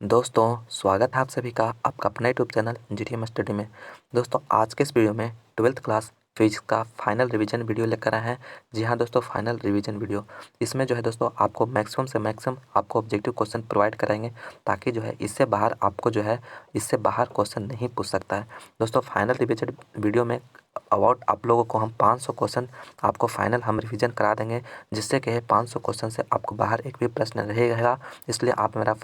दोस्तों स्वागत है आप सभी का आपका अपना यूट्यूब चैनल जीटीएम स्टडी में। दोस्तों आज के इस वीडियो में 12th क्लास फिजिक्स का फाइनल रिवीजन वीडियो लेकर आए हैं। जी हाँ दोस्तों, फाइनल रिवीजन वीडियो। इसमें जो है दोस्तों आपको मैक्सिमम से मैक्सिमम आपको ऑब्जेक्टिव क्वेश्चन प्रोवाइड कराएंगे, ताकि जो है इससे बाहर आपको जो है इससे बाहर क्वेश्चन नहीं पूछ सकता है। दोस्तों फाइनल रिवीजन वीडियो में अबाउट आप लोगों को हम 500 क्वेश्चन आपको फाइनल हम रिवीजन करा देंगे, जिससे कि 500 क्वेश्चन से आपको बाहर एक भी प्रश्न रहेगा। इसलिए आप मेरा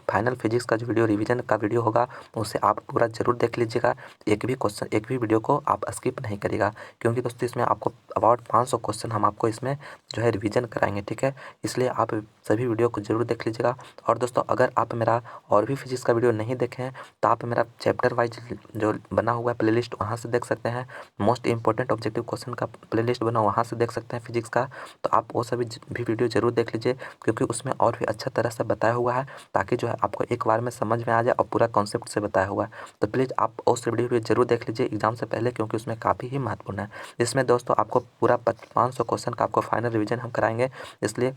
फाइनल फिजिक्स का जो वीडियो रिवीजन का वीडियो होगा उसे आप पूरा जरूर देख लीजिएगा। एक भी वीडियो को आप स्किप नहीं करिएगा, क्योंकि दोस्तों इसमें आपको अबाउट 500 क्वेश्चन हम आपको इसमें जो है रिवीजन कराएंगे, ठीक है। इसलिए आप सभी वीडियो को जरूर देख लीजिएगा। और दोस्तों अगर आप मेरा और भी फिजिक्स का वीडियो नहीं देखे हैं तो आप मेरा चैप्टर वाइज जो बना हुआ है प्लेलिस्ट वहाँ से देख सकते हैं। मोस्ट इंपॉर्टेंट ऑब्जेक्टिव क्वेश्चन का प्लेलिस्ट बना वहाँ से देख सकते हैं फिजिक्स का। तो आप वो सभी भी वीडियो जरूर देख लीजिए, क्योंकि उसमें और भी अच्छा तरह से बताया हुआ है, ताकि जो है आपको एक बार में समझ में आ जाए और पूरा कॉन्सेप्ट से बताया हुआ है। तो प्लीज़ आप उस वीडियो को जरूर देख लीजिए एग्जाम से पहले, क्योंकि उसमें काफ़ी ही महत्वपूर्ण है। इसमें दोस्तों आपको पूरा 500 क्वेश्चन का आपको फाइनल रिवीजन हम कराएंगे। इसलिए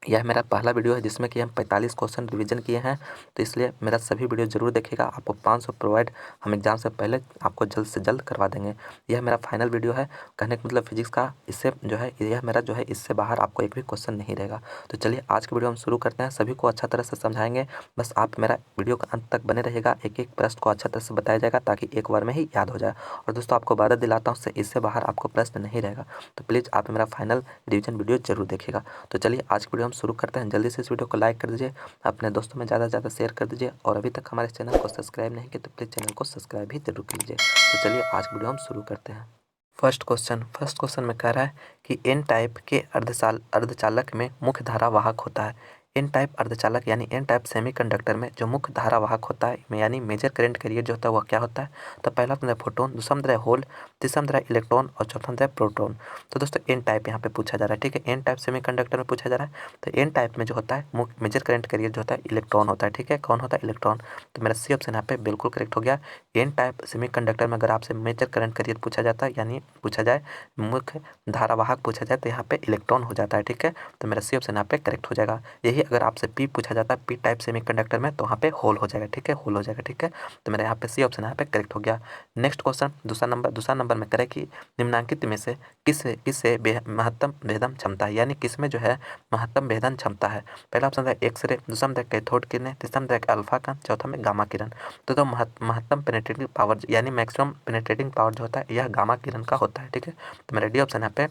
यह मेरा पहला वीडियो है जिसमें कि हम 45 क्वेश्चन रिवीजन किए हैं। तो इसलिए मेरा सभी वीडियो जरूर देखिएगा। आपको 500 प्रोवाइड हम एग्जाम से पहले आपको जल्द से जल्द करवा देंगे। यह मेरा फाइनल वीडियो है, कहने का मतलब फिजिक्स का। इससे जो है यह मेरा जो है इससे बाहर आपको एक भी क्वेश्चन नहीं रहेगा। तो चलिए आज की वीडियो हम शुरू करते हैं। सभी को अच्छा तरह से समझाएंगे, बस आप मेरा वीडियो का अंत तक बने रहिएगा। एक एक प्रश्न को अच्छा तरह से बताया जाएगा, ताकि एक बार में ही याद हो जाए। और दोस्तों आपको वादा दिलाता हूँ इससे बाहर आपको प्रश्न नहीं रहेगा। तो प्लीज़ आप मेरा फाइनल रिवीजन वीडियो जरूर देखिएगा। तो चलिए आज की वीडियो हम शुरू करते हैं। जल्दी से इस वीडियो को लाइक कर दीजिए, अपने दोस्तों में ज़्यादा से ज़्यादा शेयर कर दीजिए, और अभी तक हमारे चैनल को सब्सक्राइब नहीं किया तो प्लीज़ चैनल को सब्सक्राइब भी जरूर कीजिए। तो चलिए आज की वीडियो हम शुरू करते हैं। फर्स्ट क्वेश्चन में कह रहा है कि एन टाइप के अर्धचालक में मुख्य धारा वाहक होता है। एन टाइप अर्धचालक यानी एन टाइप सेमीकंडक्टर में जो मुख्य धारा वाहक होता है यानी मेजर करंट कैरियर जो होता है वह क्या होता है। तो पहला तो फोटोन, दूसरा मतलब होल, तीसरा मतलब इलेक्ट्रॉन और चौथा मतलब प्रोटॉन। तो दोस्तों एन टाइप यहाँ पे पूछा जा रहा है, ठीक है। एन टाइप सेमीकंडक्टर में पूछा जा रहा है। तो एन टाइप में जो होता है मेजर करंट कैरियर जो होता है इलेक्ट्रॉन होता है, ठीक है। कौन होता है? इलेक्ट्रॉन। तो मेरा सी ऑप्शन यहाँ पे बिल्कुल करेक्ट हो गया। एन टाइप सेमीकंडक्टर में अगर आपसे मेजर करंट कैरियर पूछा जाता है, यानी पूछा जाए मुख्य धारावाहक पूछा जाए, तो यहाँ पे इलेक्ट्रॉन हो जाता है, ठीक है। तो मेरा सी ऑप्शन यहाँ पे करेक्ट हो जाएगा। यही अगर आपसे पी पूछा जाता है, पी टाइप सेमीकंडक्टर में, तो वहाँ पे होल हो जाएगा, ठीक है, होल हो जाएगा, ठीक है। तो मेरा यहाँ पे सी ऑप्शन यहाँ पे करेक्ट हो गया। नेक्स्ट क्वेश्चन दूसरा नंबर में करे कि निम्नांकित में से किससे महत्तम भेदन क्षमता है, यानी किस में जो है महत्तम भेदन क्षमता है। पहला ऑप्शन था एक्सरे, दूसरा में कैथोड किरणें, तीसरा में अल्फा किरण, चौथा में गामा किरण। तो महत्तम पेनिट्रेटिंग पावर यानी मैक्सिमम पेनिट्रेटिंग पावर जो होता है यह गामा किरण का होता है, ठीक है। तो मेरा डी ऑप्शन यहाँ पे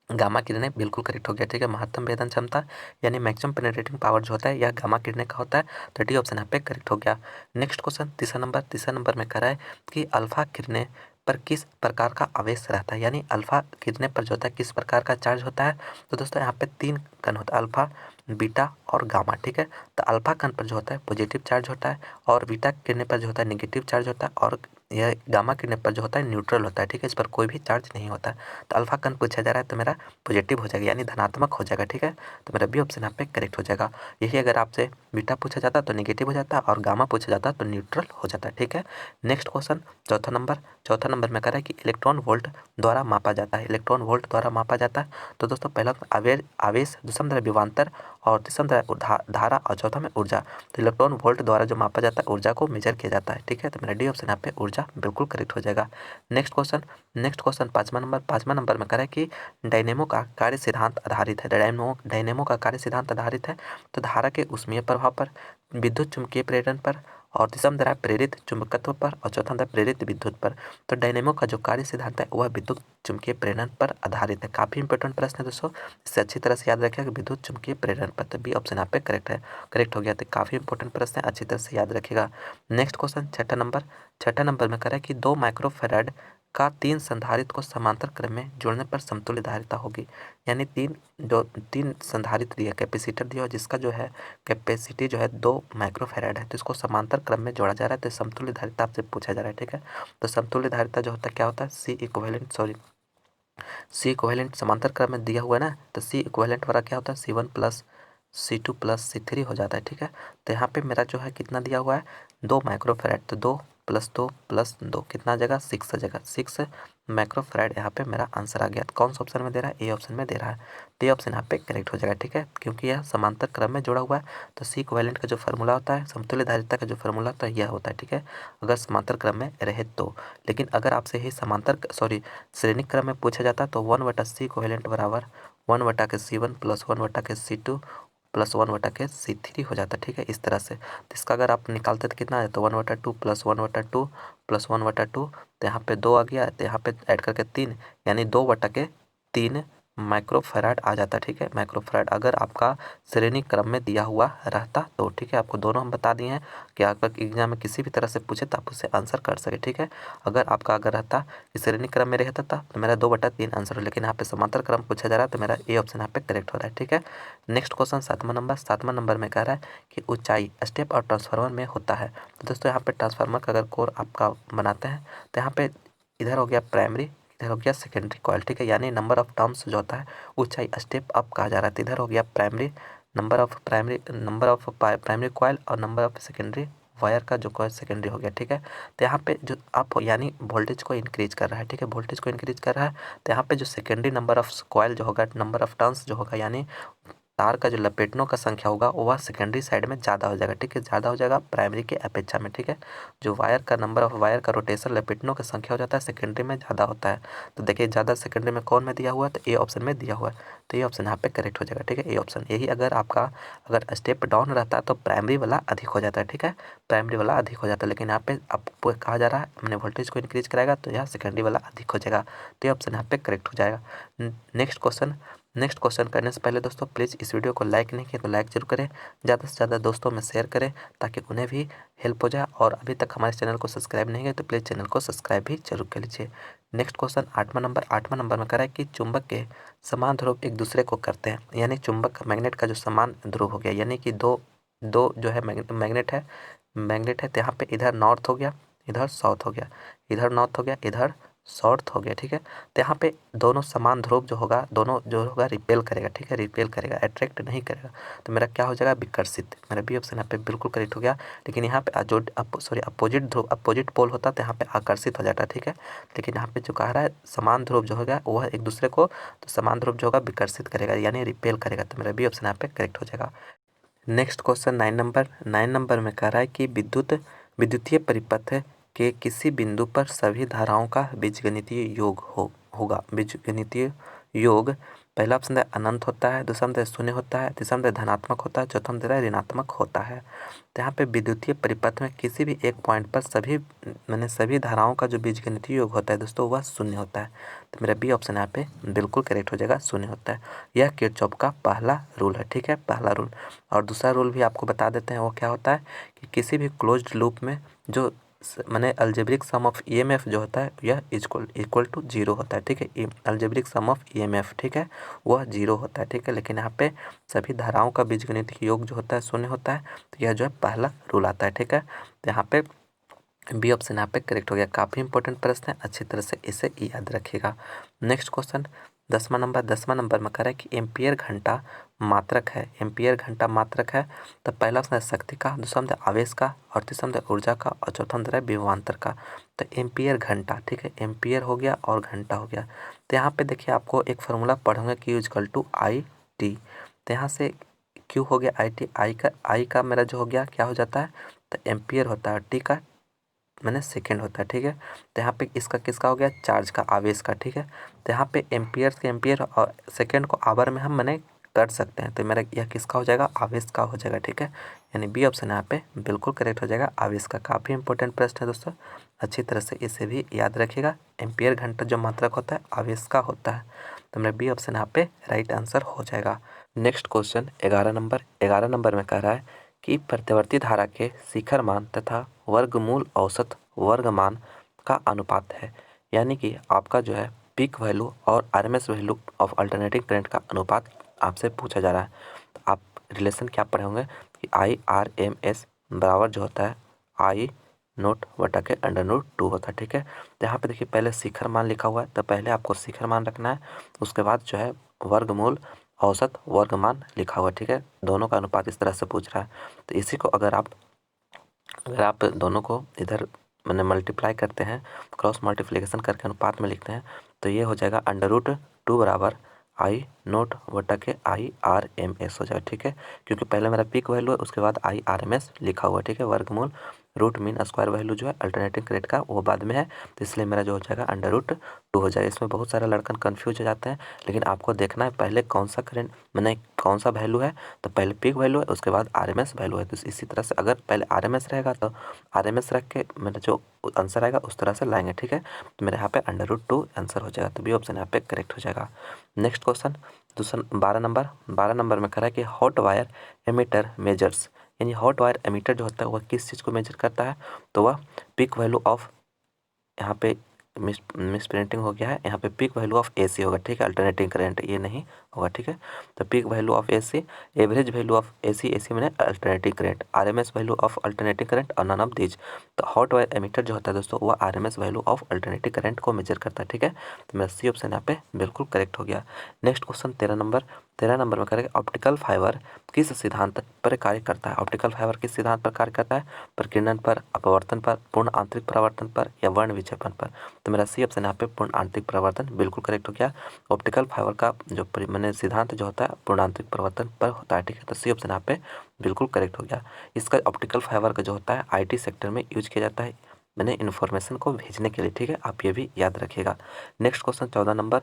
गामा किरणें बिल्कुल करेक्ट हो गया, ठीक है। महत्तम भेदन क्षमता यानी मैक्सिमम पेनिट्रेटिंग पावर जो होता है यह गामा किरणें का होता है। तो डी ऑप्शन यहाँ पे करेक्ट हो गया। नेक्स्ट क्वेश्चन तीसरा नंबर में कह रहा है कि अल्फा किरणें पर किस प्रकार का आवेश रहता है, यानी अल्फा किरणें पर जो होता है किस प्रकार का चार्ज होता है। तो दोस्तों यहाँ पे 3 कण होता है, अल्फा, बीटा और गामा, ठीक है। तो अल्फा कण पर जो होता है पॉजिटिव चार्ज होता है, और बीटा किरणें पर जो होता है नेगेटिव चार्ज होता है, और यह गामा किरणें पर जो होता है न्यूट्रल होता है, ठीक है। इस पर कोई भी चार्ज नहीं होता है। तो अल्फा कण पूछा जा रहा है तो मेरा पॉजिटिव हो जाएगा, यानी धनात्मक हो जाएगा, ठीक है। तो मेरा बी ऑप्शन यहाँ पे करेक्ट हो जाएगा। यही अगर आपसे बीटा पूछा जाता तो नेगेटिव हो जाता, और गामा पूछा जाता तो न्यूट्रल हो जाता है, ठीक है। नेक्स्ट क्वेश्चन चौथा नंबर में कह रहा है कि इलेक्ट्रॉन वोल्ट द्वारा मापा जाता है, इलेक्ट्रॉन वोल्ट द्वारा मापा जाता है। तो दोस्तों पहला आवेश, दूसरा मतलब विभवांतर, और तीसरा धारा, और चौथा में ऊर्जा। तो इलेक्ट्रॉन वोल्ट द्वारा जो मापा जाता है ऊर्जा को मेजर किया जाता है, ठीक है। तो मेरा डी ऑप्शन यहाँ पे ऊर्जा बिल्कुल करेक्ट हो जाएगा। नेक्स्ट क्वेश्चन पाँचवा नंबर में कह रहा है कि डायनेमो का कार्य सिद्धांत आधारित है, डायनेमो का कार्य सिद्धांत आधारित है। तो धारा के ऊष्मीय प्रभाव पर, विद्युत चुम्बकीय प्रेरण पर, और तीसरा में प्रेरित चुंबकत्व पर, और चौथा में प्रेरित विद्युत पर। तो डायनेमो का जो कार्य सिद्धांत है वह विद्युत चुम्बकीय प्रेरण पर आधारित है। काफी इंपॉर्टेंट प्रश्न है दोस्तों, इससे अच्छी तरह से याद रखिएगा विद्युत चुम्बकीय प्रेरण पर। तो बी ऑप्शन यहाँ पे करेक्ट हो गया। तो काफी इंपॉर्टेंट प्रश्न है, अच्छी तरह से याद रखिएगा। नेक्स्ट क्वेश्चन छठा नंबर में करें कि 2 माइक्रोफैराड का 3 संधारित्र को समांतर क्रम में जोड़ने पर समतुल्य धारिता होगी, यानी तीन संधारित्र दिया, कैपेसिटर दिया, जिसका जो है कैपेसिटी जो है 2 माइक्रोफैराड है। तो इसको समांतर क्रम में जोड़ा जा रहा है, तो समतुल्य धारिता आपसे पूछा जा रहा है, ठीक है। तो समतुल्य धारिता जो होता है क्या होता है, सी इक्विवेलेंट समांतर क्रम में दिया हुआ है ना, तो सी इक्विवेलेंट वाला क्या होता है C1 plus C2 plus C3 हो जाता है, ठीक है। तो यहाँ पे मेरा जो है कितना दिया हुआ है 2 माइक्रोफैराड, तो 2 +2 +2 कितना आ जाएगा 6 आ जाएगा। 6 माइक्रोफैराड यहाँ पे मेरा आंसर आ गया। तो कौन सा ऑप्शन में दे रहा है? ए ऑप्शन में दे रहा है। तो ये ऑप्शन यहाँ पे करेक्ट हो जाएगा। ठीक है, क्योंकि यह समांतर क्रम में जुड़ा हुआ है। तो सी इक्विवेलेंट का जो फार्मूला होता है, समतुल्य धारिता का जो फार्मूला होता है यह होता है। ठीक है, अगर समांतर क्रम में रहे तो। लेकिन अगर आपसे ही श्रेणी क्रम में पूछा जाता तो 1/c इक्विवेलेंट बराबर 1/c1 + 1/c2 + 1/c3 हो जाता। ठीक है, इस तरह से। तो इसका अगर आप निकालते तो कितना आ जाता? 1/2 + 1/2 + 1/2। तो यहाँ पे 2 आ गया, तो यहाँ पे ऐड करके 3, यानी 2/3 माइक्रोफैराड आ जाता। ठीक है, माइक्रोफैराड अगर आपका श्रेणी क्रम में दिया हुआ रहता तो। ठीक है, आपको दोनों हम बता दिए हैं कि आपका एग्जाम में किसी भी तरह से पूछे तो आप उससे आंसर कर सके। ठीक है, अगर रहता कि श्रेणी क्रम में रहता था तो मेरा 2/3 आंसर हो, लेकिन यहाँ पे समांतर क्रम पूछा जा रहा है तो मेरा ए ऑप्शन यहाँ पे करेक्ट हो रहा है। ठीक है, नेक्स्ट क्वेश्चन 7वां नंबर में कह रहा है कि ऊंचाई स्टेप और ट्रांसफार्मर में होता है। तो दोस्तों यहाँ पे ट्रांसफार्मर का अगर कोर आपका बनाते हैं तो यहाँ पे इधर हो गया प्राइमरी, इधर हो गया सेकेंडरी कॉइल। ठीक है, यानी नंबर ऑफ टर्म्स जो होता है ऊंचाई स्टेप अप कहा जा रहा है। तो इधर हो गया primary number of primary coil और नंबर ऑफ सेकेंडरी वायर का जो कॉइल सेकेंडरी हो गया। ठीक है, तो यहाँ पे जो अप यानी वोल्टेज को इंक्रीज कर रहा है। ठीक है, वोल्टेज को इंक्रीज कर रहा है। तो यहाँ पे जो सेकेंडरी नंबर ऑफ कॉइल जो होगा, नंबर ऑफ टर्न्स जो होगा, यानी तार का जो लपेटनों का संख्या होगा वह सेकेंडरी साइड में ज़्यादा हो जाएगा। ठीक है, ज़्यादा हो जाएगा प्राइमरी के अपेक्षा में। ठीक है, जो वायर का नंबर ऑफ वायर का रोटेशन लपेटनों का संख्या हो जाता है सेकेंडरी में ज़्यादा होता है। तो देखिए ज़्यादा सेकेंडरी में कौन में दिया हुआ है? तो ए ऑप्शन में दिया हुआ है। तो ये ऑप्शन यहाँ पे करेक्ट हो जाएगा। ठीक है, ए ऑप्शन। यही अगर स्टेप डाउन रहता तो प्राइमरी वाला अधिक हो जाता है। ठीक है, प्राइमरी वाला अधिक हो जाता है, लेकिन यहाँ पे आपको कहा जा रहा है मैंने वोल्टेज को इंक्रीज कराएगा तो यहाँ सेकेंडरी वाला अधिक हो जाएगा। तो ये ऑप्शन यहाँ पे करेक्ट हो जाएगा। नेक्स्ट क्वेश्चन करने से पहले दोस्तों प्लीज़ इस वीडियो को लाइक नहीं किया तो लाइक जरूर करें, ज़्यादा से ज़्यादा दोस्तों में शेयर करें ताकि उन्हें भी हेल्प हो जाए। और अभी तक हमारे चैनल को सब्सक्राइब नहीं किया तो प्लीज़ चैनल को सब्सक्राइब भी जरूर कर लीजिए। नेक्स्ट क्वेश्चन 8वां नंबर में कह रहा है कि चुंबक के समान ध्रुव एक दूसरे को करते हैं। यानी चुंबक मैग्नेट का जो समान ध्रुव हो गया, यानी कि दो दो जो है मैग्नेट है तो यहाँ पे इधर नॉर्थ हो गया, इधर साउथ हो गया, इधर नॉर्थ हो गया, इधर साउथ हो गया। ठीक है, तो यहाँ पे दोनों समान ध्रुव जो होगा, दोनों जो होगा रिपेल करेगा। ठीक है, रिपेल करेगा, अट्रैक्ट नहीं करेगा। तो मेरा क्या हो जाएगा? विकर्षित। मेरा बी ऑप्शन यहाँ पे बिल्कुल करेक्ट हो गया। लेकिन यहाँ पे अपोजिट पोल होता तो यहाँ पे आकर्षित हो जाता। ठीक है, लेकिन यहाँ पे जो कह रहा है समान ध्रुव जो होगा वह एक दूसरे को, तो समान ध्रुव जो होगा विकर्षित करेगा यानी रिपेल करेगा। तो मेरा बी ऑप्शन यहाँ पे करेक्ट हो जाएगा। नेक्स्ट क्वेश्चन 9 नंबर में कह रहा है कि विद्युतीय परिपथ के किसी बिंदु पर सभी धाराओं का बीजगणितीय योग होगा। बीजगणितीय योग पहला ऑप्शन है अनंत होता है, दूसरा ऑप्शन शून्य होता है, तीसरा ऑप्शन धनात्मक होता है, चौथा ऑप्शन ऋणात्मक होता है। तो यहाँ पे विद्युतीय परिपथ में किसी भी एक पॉइंट पर सभी धाराओं का जो बीजगणितीय योग होता है दोस्तों वह शून्य होता है। तो मेरा बी ऑप्शन यहाँ पे बिल्कुल करेक्ट हो जाएगा, शून्य होता है। यह किरचॉफ का पहला रूल है। ठीक है, पहला रूल। और दूसरा रूल भी आपको बता देते हैं, वो क्या होता है कि किसी भी क्लोज्ड लूप में जो मैंने अलजेब्रिक सम ऑफ ईएमएफ जो होता है यह इक्वल टू 0 होता है। ठीक है, अलजेब्रिक सम ऑफ ईएमएफ, ठीक है, वह 0 होता है। ठीक है, लेकिन यहाँ पे सभी धाराओं का बीजगणितीय योग जो होता है शून्य होता है। तो यह जो है पहला रूल आता है। ठीक है, तो यहाँ पे बी ऑप्शन यहाँ पे करेक्ट हो गया। काफ़ी इंपॉर्टेंट प्रश्न है, अच्छी तरह से इसे याद रखिएगा। नेक्स्ट क्वेश्चन 10वां नंबर में कह रहा है कि एम्पियर घंटा मात्रक है। एम्पियर घंटा मात्रक है तो पहला ऑप्शन है शक्ति का, दूसरा ऑप्शन है आवेश का, और तीसरा ऑप्शन है ऊर्जा का, और चौथा ऑप्शन है विभवांतर का। तो एम्पियर घंटा, ठीक है, एम्पियर हो गया और घंटा हो गया। तो यहाँ पे देखिए आपको एक फार्मूला पढ़ोगे Q equal to I T. तो यहाँ से Q हो गया आई टी, आई का मेरा जो हो गया क्या हो जाता है? तो एम्पियर होता है, टी का मैंने सेकेंड होता है। ठीक है, तो यहाँ पे इसका किसका हो गया? चार्ज का, आवेश का। ठीक है, तो यहाँ पे एम्पियर से एम्पियर और सेकेंड को आवर में हम मैंने कर सकते हैं। तो मेरा यह किसका हो जाएगा? आवेश का हो जाएगा। ठीक है, यानी बी ऑप्शन यहाँ पे बिल्कुल करेक्ट हो जाएगा, आवेश का। काफ़ी इंपॉर्टेंट प्रश्न है दोस्तों, अच्छी तरह से इसे भी याद रखिएगा। एम्पियर घंटा जो मात्रक होता है आवेश का होता है। तो मेरा बी ऑप्शन यहाँ पे राइट आंसर हो जाएगा। नेक्स्ट क्वेश्चन 11 नंबर में कह रहा है कि प्रत्यावर्ती धारा के शिखर मान तथा वर्गमूल औसत वर्गमान का अनुपात है। यानी कि आपका जो है पीक वैल्यू और RMS value of alternating current का अनुपात आपसे पूछा जा रहा है। तो आप रिलेशन क्या पढ़े होंगे कि IRMS बराबर जो होता है I नोट बटा के √2 होता है। ठीक है, तो यहाँ पे देखिए पहले शिखर मान लिखा हुआ है, तो पहले आपको शिखर मान रखना है, उसके बाद जो है वर्गमूल औसत वर्गमान लिखा हुआ है। ठीक है, दोनों का अनुपात इस तरह से पूछ रहा है। तो इसी को अगर आप दोनों को इधर मैंने मल्टीप्लाई करते हैं, क्रॉस मल्टीप्लिकेशन करके अनुपात में लिखते हैं, तो ये हो जाएगा √2 बराबर आई नोट बटा के IRMS हो जाएगा। ठीक है, क्योंकि पहले मेरा पीक वैल्यू है, उसके बाद IRMS लिखा हुआ है। ठीक है, वर्गमूल रूट मीन स्क्वायर वैल्यू जो है अल्टरनेटिंग करेक्ट का वो बाद में है, तो इसलिए मेरा जो हो जाएगा √2 हो जाएगा। इसमें बहुत सारे लड़कन कन्फ्यूज हो जाते हैं, लेकिन आपको देखना है पहले कौन सा करेंट मैंने कौन सा वैल्यू है, तो पहले पीक वैल्यू है, उसके बाद RMS वैल्यू है। तो इसी तरह से अगर पहले RMS रहेगा तो RMS रख के मेरा जो आंसर आएगा उस तरह से लाएंगे। ठीक है, तो मेरे यहाँ पे √2 आंसर हो जाएगा, तो बी ऑप्शन यहाँ पे करेक्ट हो जाएगा। नेक्स्ट क्वेश्चन दूसरा 12 नंबर में कह रहा है कि हॉट वायर एमीटर मेजर्स, यानी हॉट वायर एमीटर जो होता है वह किस चीज़ को मेजर करता है, तो वह पीक वैल्यू ऑफ, यहाँ पे मिस प्रिंटिंग हो गया है, यहाँ पे पीक वैल्यू ऑफ AC होगा। ठीक है, अल्टरनेटिंग करंट ये नहीं होगा। ठीक है, तो peak value of AC, average value of AC मैंने alternating current, RMS value of alternating current और नन ऑफ दीज। तो हॉट वायर एमीटर जो होता है दोस्तों वह RMS value of alternating current को मेजर करता है। ठीक है, तो मेरा C ऑप्शन यहाँ पे बिल्कुल करेक्ट हो गया। नेक्स्ट क्वेश्चन 13 नंबर में करेंगे ऑप्टिकल फाइबर किस सिद्धांत पर कार्य करता है। ऑप्टिकल फाइबर किस सिद्धांत पर कार्य करता है, प्रकीर्णन पर, अपवर्तन पर, पूर्ण आंतरिक परावर्तन पर या वर्ण विक्षेपण पर। तो मेरा C ऑप्शन यहाँ पे पूर्ण आंतरिक परावर्तन बिल्कुल करेक्ट हो गया। ऑप्टिकल फाइबर का जो मैंने सिद्धांत जो होता है पूर्ण आंतरिक परावर्तन पर होता है। ठीक है, तो C ऑप्शन यहाँ पे बिल्कुल करेक्ट हो गया। इसका ऑप्टिकल फाइबर का जो होता है IT सेक्टर में यूज किया जाता है, मैंने इन्फॉर्मेशन को भेजने के लिए। ठीक है, आप ये भी याद रखिएगा। नेक्स्ट क्वेश्चन 14 नंबर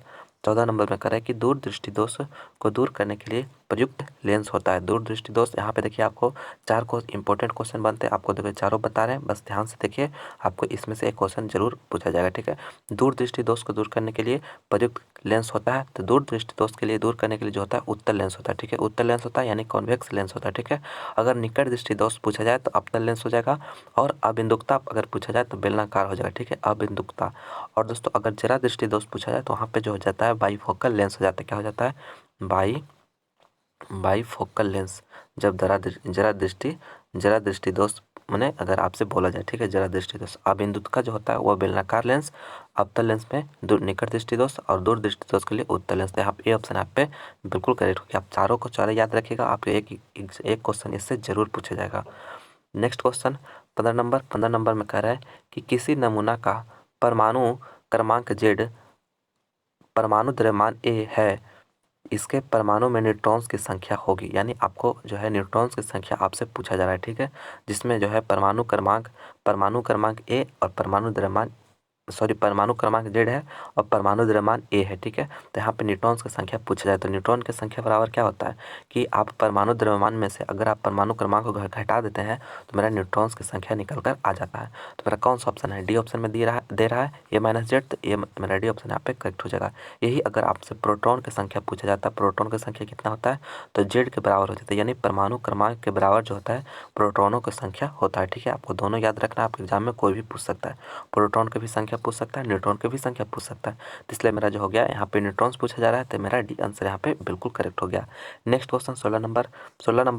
में कर रहा है कि दूरदृष्टि दोष को दूर करने के लिए प्रयुक्त लेंस होता है। दूरदृष्टि दोष यहाँ पे देखिए आपको 4 को इंपॉर्टेंट क्वेश्चन बनते हैं, आपको देखिए चारों बता रहे हैं, बस ध्यान से देखिए, आपको इसमें से एक क्वेश्चन जरूर पूछा जाएगा। ठीक है, दूरदृष्टि दोष को दूर करने के लिए प्रयुक्त लेंस होता है, तो दूरदृष्टि दोष के लिए दूर करने के लिए जो होता है उत्तल लेंस होता है। ठीक है, उत्तल लेंस होता है यानी कॉन्वेक्स लेंस होता है। ठीक है, अगर निकट दृष्टि दोष पूछा जाए तो अवतल लेंस हो जाएगा, और अबिंदुकता अगर पूछा जाए तो बेलनाकार हो जाएगा। ठीक है, अबिंदुकता। और दोस्तों अगर जरा दृष्टि दोष पूछा जाए तो वहाँ पे जो हो जाता है बाईफोकल लेंस हो जाता है। क्या हो जाता है, बाईफोकल लेंस। जब जरा दृष्टि दोष मैंने अगर आपसे बोला जाए। ठीक है, जरा दृष्टि दोष। अबिंदुता जो होता है वह बेलनाकार लेंस, अवतल लेंस में निकट दृष्टि दोष और दूर दृष्टि दोष के लिए उत्तल लेंस। यहाँ पे ऑप्शन आप पे बिल्कुल करेक्ट हो गया। आप चारों को चारों याद रखिएगा, आपको एक क्वेश्चन इससे जरूर पूछा जाएगा। नेक्स्ट क्वेश्चन 15 नंबर में कह रहा है कि किसी नमूना का परमाणु क्रमांक Z परमाणु द्रव्यमान A है, इसके परमाणु में न्यूट्रॉन्स की संख्या होगी। यानी आपको जो है न्यूट्रॉन्स की संख्या आपसे पूछा जा रहा है। ठीक है, जिसमें जो है परमाणु क्रमांक A और परमाणु क्रमांक Z है और परमाणु द्रव्यमान A है। ठीक है, तो यहाँ पे न्यूट्रॉन्स की संख्या पूछा जाए तो न्यूट्रॉन की संख्या बराबर क्या होता है कि आप परमाणु द्रव्यमान में से अगर आप परमाणु क्रमांक को घटा देते हैं तो मेरा न्यूट्रॉन्स की संख्या निकल कर आ जाता है। तो मेरा कौन सा ऑप्शन है, डी ऑप्शन में दे रहा है A-Z, तो ये मेरा डी ऑप्शन यहाँ पे करेक्ट हो जाएगा। यही अगर आपसे प्रोटॉन की संख्या पूछा जाता है, प्रोटॉन की संख्या कितना होता है तो Z के बराबर हो जाता है, यानी परमाणु क्रमांक के बराबर जो होता है प्रोटॉनों की संख्या होता है। ठीक है, आपको दोनों याद रखना है, आपके एग्जाम में कोई भी पूछ सकता है, प्रोटॉन की भी संख्या पूछ सकता है, न्यूट्रॉन की भी संख्या पूछ सकता है। तो इसलिए मेरा जो हो गया यहाँ पे न्यूट्रॉन्स पूछा जा रहा है, तो मेरा डी आंसर यहाँ पे बिल्कुल करेक्ट हो गया। नेक्स्ट क्वेश्चन 16 नंबर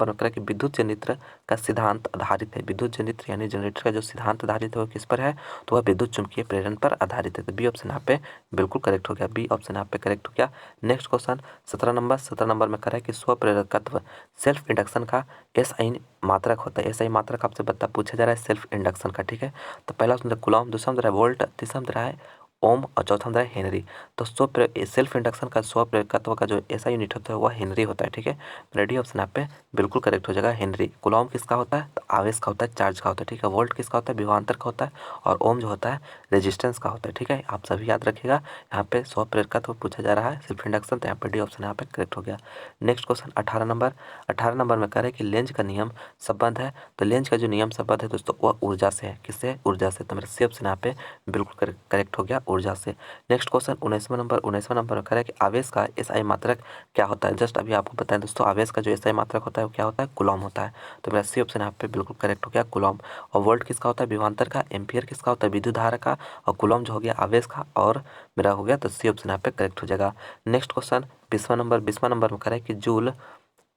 में कह कि विद्युत जनित्र का सिद्धांत आधारित है। विद्युत जनित्र यानी जनरेटर का जो सिद्धांत आधारित है वो किस पर है, तो वह विद्युत चुंबकीय प्रेरण पर आधारित है। तो बी ऑप्शन यहाँ पे बिल्कुल करेक्ट हो गया, बी ऑप्शन यहाँ पे करेक्ट हो गया। नेक्स्ट क्वेश्चन 17 नंबर में कह रहा है कि स्वप्रेरकत्व सेल्फ इंडक्शन का SI मात्रक होता है। SI मात्रक आपसे पूछा जा रहा है सेल्फ इंडक्शन का। ठीक है, तो पहला में कूलम, दूसरा में वोल्ट, तीसरा में है ओम और चौथा में हेनरी। तो सेल्फ इंडक्शन का स्वप्रेरकत्व का जो SI यूनिट होता है वह हेनरी होता है। ठीक है, रेडी ऑप्शन यहाँ पे बिल्कुल करेक्ट हो जाएगा हेनरी। कूलम किसका होता है, तो आवेश का होता है, चार्ज का होता है। ठीक है, वोल्ट किसका होता है, विभवांतर का होता है, और ओम जो होता है रेजिस्टेंस का होता है। ठीक है, आप सभी याद रखिएगा। यहाँ पे स्वप्रेरकत्व पूछा जा रहा है सेल्फ इंडक्शन, तो यहाँ पे डी ऑप्शन यहाँ पे करेक्ट हो गया। नेक्स्ट क्वेश्चन 18 नंबर में कह रहे हैं कि लेंज का नियम संबंध है। तो लेंज का जो नियम संबंध है दोस्तों वह ऊर्जा से है। किससे, ऊर्जा से। तो मेरा सी ऑप्शन यहाँ पे बिल्कुल करेक्ट हो गया, ऊर्जा से। नेक्स्ट क्वेश्चन 19वां नंबर में कह रहा है कि आवेश का SI मात्रक क्या होता है। जस्ट अभी आपको बताएं दोस्तों, आवेश का जो SI मात्रक होता है वो क्या होता है, कूलम होता है। तो मेरा सी ऑप्शन यहाँ पे बिल्कुल करेक्ट हो गया, कूलम। और वोल्ट किसका होता है, विभवांतर का, एम्पियर किसका होता है, विद्युत धारा का, और कूलम जो हो गया आवेश का, और मेरा हो गया, तो सी ऑप्शन यहाँ पे करेक्ट हो जाएगा। नेक्स्ट क्वेश्चन 20वां नंबर में कह रहा है कि जूल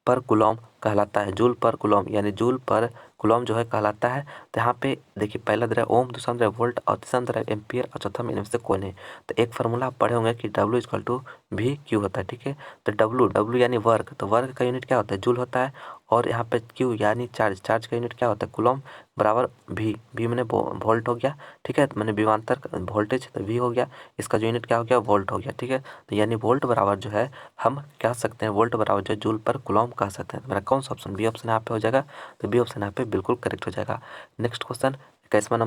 पर कूलम कहलाता है। जूल पर कूलम यानी जूल पर कूलम जो है कहलाता है। तो यहाँ पे देखिए पहला दे रहा है ओम, दूसरा दे रहा है वोल्ट, और तीसरा दे रहा है एम्पियर, और चौथा में इनमें से कोई नहीं। तो एक फार्मूला आप पढ़े होंगे कि W = V Q होता है। ठीक है, तो W यानी वर्ग, तो वर्ग का यूनिट क्या होता है, जूल होता है, और यहाँ पे क्यू यानी चार्ज, चार्ज का यूनिट क्या होता है कूलम बराबर भी मैंने वोल्ट हो गया, ठीक है। तो मैंने विभवांतर वोल्टेज तो वी हो गया, इसका जो यूनिट क्या हो गया वोल्ट हो गया, ठीक है। तो यानी वोल्ट बराबर जो है हम कह सकते हैं वोल्ट बराबर जो है जूल पर कूलम कह सकते हैं। तो मेरा कौन सा ऑप्शन बी ऑप्शन यहाँ पे हो जाएगा, तो बी ऑप्शन यहाँ पे बिल्कुल करेक्ट हो जाएगा। नेक्स्ट क्वेश्चन 21वां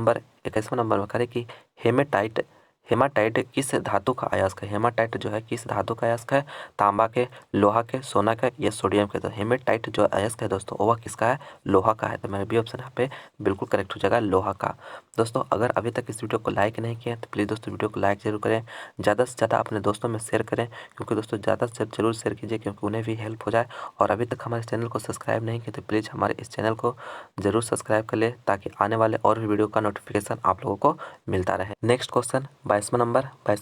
नंबर में करें कि हेमेटाइट हेमाटाइट किस धातु का अयस्क है। हेमाटाइट जो है किस धातु का अयस्क है, तांबा के, लोहा के, सोना का या सोडियम के। तो हेमेटाइट जो अयस्क है दोस्तों वह किसका है, लोहा का है। तो मेरा बी ऑप्शन यहाँ पे बिल्कुल करेक्ट हो जाएगा, लोहा का। दोस्तों अगर अभी तक इस वीडियो को लाइक नहीं किया तो प्लीज़ दोस्तों वीडियो को लाइक जरूर करें, ज़्यादा से ज़्यादा अपने दोस्तों में शेयर करें, क्योंकि दोस्तों ज़्यादा से जरूर शेयर कीजिए क्योंकि उन्हें भी हेल्प हो जाए। और अभी तक हमारे चैनल को सब्सक्राइब नहीं किया तो प्लीज़ हमारे इस चैनल को जरूर सब्सक्राइब कर ले, ताकि आने वाले और भी वीडियो का नोटिफिकेशन आप लोगों को मिलता रहे। नेक्स्ट क्वेश्चन 22वां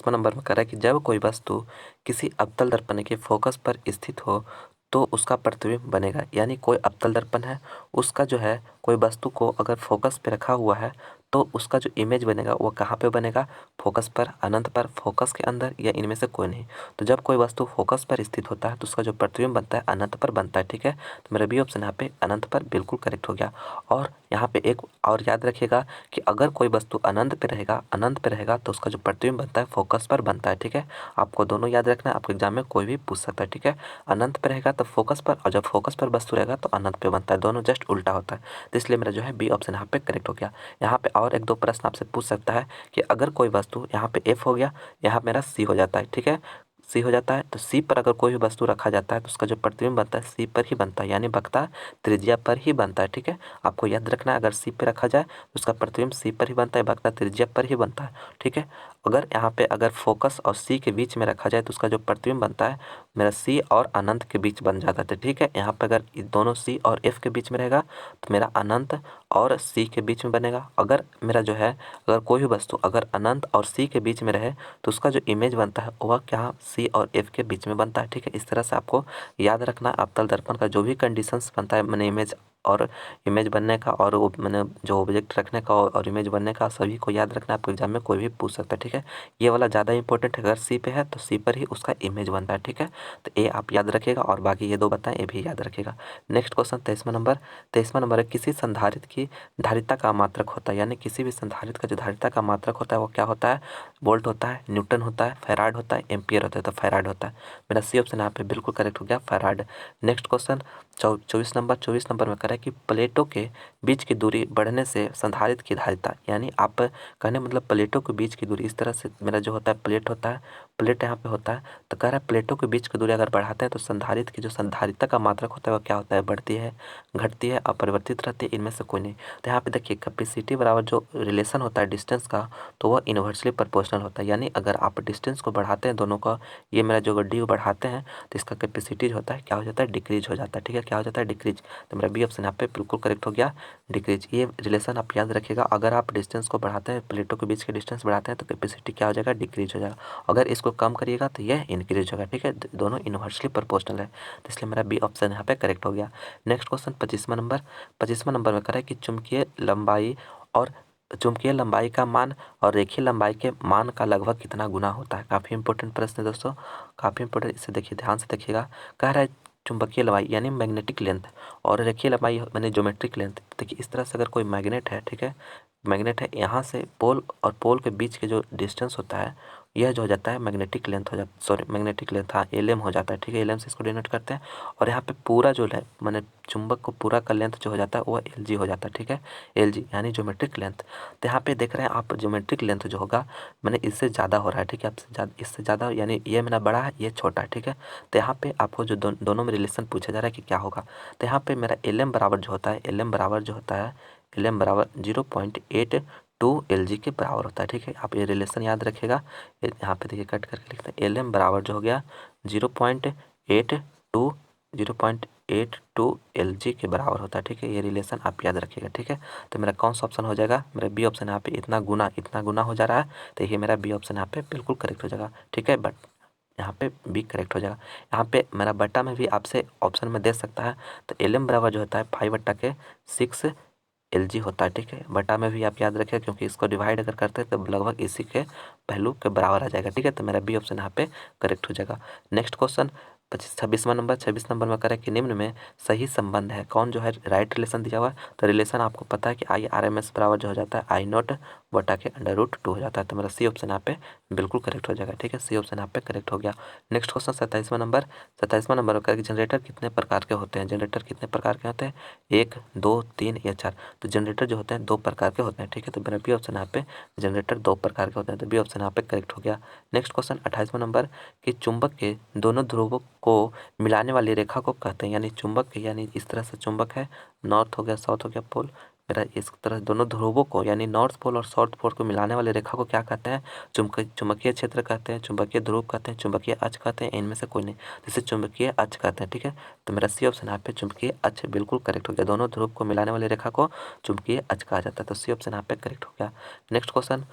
नंबर में कह रहा है कि जब कोई वस्तु किसी अवतल दर्पण के फोकस पर स्थित हो तो उसका प्रतिबिंब बनेगा। यानी कोई अवतल दर्पण है, उसका जो है कोई वस्तु को अगर फोकस पे रखा हुआ है तो उसका जो इमेज बनेगा वो कहाँ पे बनेगा, फोकस पर, अनंत पर, फोकस के अंदर, या इनमें से कोई नहीं। तो जब कोई वस्तु फोकस पर स्थित होता है तो उसका जो प्रतिबिंब बनता है अनंत पर बनता है, ठीक है। तो मेरा बी ऑप्शन यहाँ पे अनंत पर बिल्कुल करेक्ट हो गया। और यहाँ पे एक और याद रखिएगा कि अगर कोई वस्तु अनंत पे रहेगा तो उसका जो प्रतिबिंब बनता है फोकस पर बनता है, ठीक है। आपको दोनों याद रखना है, आपके एग्जाम में कोई भी पूछ सकता है, ठीक है। अनंत पे रहेगा तो फोकस पर, और जब फोकस पर वस्तु रहेगा तो अनंत पे बनता है, दोनों जस्ट उल्टा होता है। तो इसलिए मेरा जो है बी ऑप्शन यहाँ पे करेक्ट हो गया। यहाँ पे और एक दो प्रश्न आपसे पूछ सकता है कि अगर कोई वस्तु यहाँ पे एफ हो गया, यहाँ मेरा सी हो जाता है, ठीक है, सी हो जाता है। तो सी पर अगर कोई भी वस्तु रखा जाता है तो उसका जो प्रतिबिंब बनता है सी पर ही बनता है, यानी वक्ता त्रिज्या पर ही बनता है, ठीक है। आपको याद रखना है अगर सी पे रखा जाए तो उसका प्रतिबिंब सी पर ही बनता है, वक्ता त्रिज्या पर ही बनता है, ठीक है। अगर यहाँ पे अगर फोकस और सी के बीच में रखा जाए तो उसका जो प्रतिबिंब बनता है मेरा सी और अनंत के बीच बन जाता है, ठीक है। यहाँ पे अगर दोनों सी और एफ के बीच में रहेगा तो मेरा अनंत और सी के बीच में बनेगा। अगर मेरा जो है अगर कोई भी वस्तु अगर अनंत और सी के बीच में रहे तो उसका जो इमेज बनता है वह क्या सी और एफ के बीच में बनता है, ठीक है। इस तरह से आपको याद रखना अवतल दर्पण का जो भी कंडीशंस बनता है मैंने इमेज बनने का और वो मैंने जो ऑब्जेक्ट रखने का और इमेज बनने का, सभी को याद रखना। आपको एग्जाम में कोई भी पूछ सकता है, ठीक है। ये वाला ज़्यादा इंपॉर्टेंट है, अगर सी पे है तो सी पर ही उसका इमेज बनता है, ठीक है। तो ये आप याद रखिएगा और बाकी ये दो बताएं ये भी याद रखिएगा। नेक्स्ट क्वेश्चन 23वां नंबर है किसी संधारित्र की धारिता का मात्रक होता है। यानी किसी भी संधारित्र का जो धारिता का मात्रक होता है वो क्या होता है, वोल्ट होता है, न्यूटन होता है, फैराड होता है, एम्पियर होता है। तो फैराड होता है, मेरा सी ऑप्शन यहाँ पे बिल्कुल करेक्ट हो गया, फैराड। नेक्स्ट क्वेश्चन 24 नंबर में करें कि प्लेटों के बीच की दूरी बढ़ने से संधारित्र की धारिता, यानी आप कहने मतलब प्लेटों के बीच की दूरी, इस तरह से मेरा जो होता है प्लेट होता है, प्लेट यहाँ पे होता है, तो कह रहा है प्लेटों के बीच की दूरी अगर बढ़ाते हैं तो संधारित्र की जो संधारिता का मात्रक होता है वो क्या होता है, बढ़ती है, घटती है, अपरिवर्तित रहती है, इनमें से कोई नहीं। तो यहाँ पे देखिए कैपेसिटी बराबर जो रिलेशन होता है डिस्टेंस का तो वह इन्वर्सली प्रोपोर्शनल होता है। यानी अगर आप डिस्टेंस को बढ़ाते हैं दोनों का, ये मेरा जो डी बढ़ाते हैं तो इसका कैपेसिटी जो होता है क्या हो जाता है, डिक्रीज हो जाता है, ठीक है। क्या हो जाता है, डिक्रीज। तो मेरा बी ऑप्शन यहाँ पे बिल्कुल करेक्ट हो गया, डिक्रीज। ये रिलेशन आप याद रखिएगा, अगर आप डिस्टेंस को बढ़ाते हैं, प्लेटों के बीच के डिस्टेंस बढ़ाते हैं तो कैपेसिटी क्या हो जाएगा, डिक्रीज हो जाएगा। अगर इसको कम करिएगा तो यह इंक्रीज होगा, ठीक है। दोनों इन्वर्सली प्रोपोर्शनल है, तो इसलिए मेरा बी ऑप्शन यहाँ पे करेक्ट हो गया। नेक्स्ट क्वेश्चन 25वां नंबर में करें कि चुंबकीय लंबाई का मान और रेखीय लंबाई के मान का लगभग कितना गुना होता है। काफ़ी इंपॉर्टेंट प्रश्न है दोस्तों, काफ़ी इंपॉर्टेंट, इसे देखिए ध्यान से देखिएगा। कह रहा है चुंबकीय लंबाई यानी मैग्नेटिक लेंथ और रेखीय लंबाई यानी ज्योमेट्रिक लेंथ। देखिए इस तरह से अगर कोई मैग्नेट है, ठीक है, मैग्नेट है, यहाँ से पोल और पोल के बीच के जो डिस्टेंस होता है यह जो हो जाता है मैग्नेटिक लेंथ हो जाता, सॉरी मैग्नेटिक लेंथ, हाँ एलएम हो जाता है, ठीक है। एलएम से इसको डिनोट करते हैं। और यहाँ पे पूरा जो है मैंने चुंबक को पूरा का लेंथ जो हो जाता है वो एलजी हो जाता है, ठीक है, एलजी यानी ज्योमेट्रिक लेंथ। तो यहाँ पे देख रहे हैं आप ज्योमेट्रिक लेंथ जो होगा मैंने इससे ज़्यादा हो रहा है, ठीक है, आपसे ज़्यादा, इससे ज़्यादा, यानी ये मेरा बड़ा है ये छोटा है, ठीक है। तो यहाँ पे आपको जो दोनों में रिलेशन पूछा जा रहा है कि क्या होगा, तो यहाँ पे मेरा एलएम बराबर जो होता है, एलएम बराबर जो होता है, एलएम बराबर 0.82 LG के बराबर होता है, ठीक है। आप ये रिलेशन याद रखिएगा, यहाँ पे देखिए कट करके लिखते हैं, एलएम बराबर जो हो गया 0.82 0.82 LG के बराबर होता है, ठीक है। ये रिलेशन आप याद रखिएगा, ठीक है। तो मेरा कौन सा ऑप्शन हो जाएगा, मेरा बी ऑप्शन यहाँ पे इतना गुना हो जा रहा है, तो ये मेरा बी ऑप्शन यहाँ पे बिल्कुल करेक्ट हो जाएगा, ठीक है। बट यहाँ पे बी करेक्ट हो जाएगा। यहाँ पे मेरा बट्टा में भी आपसे ऑप्शन में दे सकता है, तो एलएम बराबर जो होता है 5/6 LG होता है, ठीक है। बटा में भी आप याद रखें क्योंकि इसको डिवाइड अगर करते हैं तो लगभग इसी के वैल्यू के बराबर आ जाएगा, ठीक है। तो मेरा बी ऑप्शन यहाँ पे करेक्ट हो जाएगा। नेक्स्ट क्वेश्चन छब्बीस नंबर में करें कि निम्न में सही संबंध है। कौन जो है राइट रिलेशन दिया हुआ है, तो रिलेशन आपको पता है कि IRMS बराबर जो हो जाता है I0 बटा के √2 हो जाता है। तो मेरा सी ऑप्शन यहाँ पे बिल्कुल करेक्ट हो जाएगा। ठीक है, सी ऑप्शन यहाँ पे करेक्ट हो गया। नेक्स्ट क्वेश्चन 27वां नंबर में करें जनरेटर कितने प्रकार के होते हैं। जनरेटर कितने प्रकार के होते हैं, 1, 2, 3 या 4। तो जनरेटर जो होते हैं 2 प्रकार के होते हैं। ठीक है, तो मेरा बी ऑप्शन यहाँ पे जनरेटर 2 प्रकार के होते हैं, तो बी ऑप्शन यहाँ पे करेक्ट हो गया। नेक्स्ट क्वेश्चन 28वां नंबर कि चुंबक के दोनों ध्रुवों को मिलाने वाली रेखा को कहते हैं। यानी चुंबक यानी इस तरह से चुंबक है, नॉर्थ हो गया साउथ हो गया पोल, मेरा इस तरह दोनों ध्रुवों को यानी नॉर्थ पोल और साउथ पोल को मिलाने वाली रेखा को क्या कहते हैं, चुंबकीय क्षेत्र कहते हैं, चुंबकीय ध्रुव कहते हैं, चुंबकीय अक्ष कहते हैं, इनमें से कोई नहीं, जिसे चुंबकीय अक्ष कहते हैं। ठीक है, तो मेरा सी ऑप्शन यहाँ पे चुंबकीय अक्ष बिल्कुल करेक्ट हो गया। दोनों ध्रुव को मिलाने वाली रेखा को चुंबकीय अक्ष कहा जाता है, तो सी ऑप्शन यहाँ पे करेक्ट हो गया। नेक्स्ट क्वेश्चन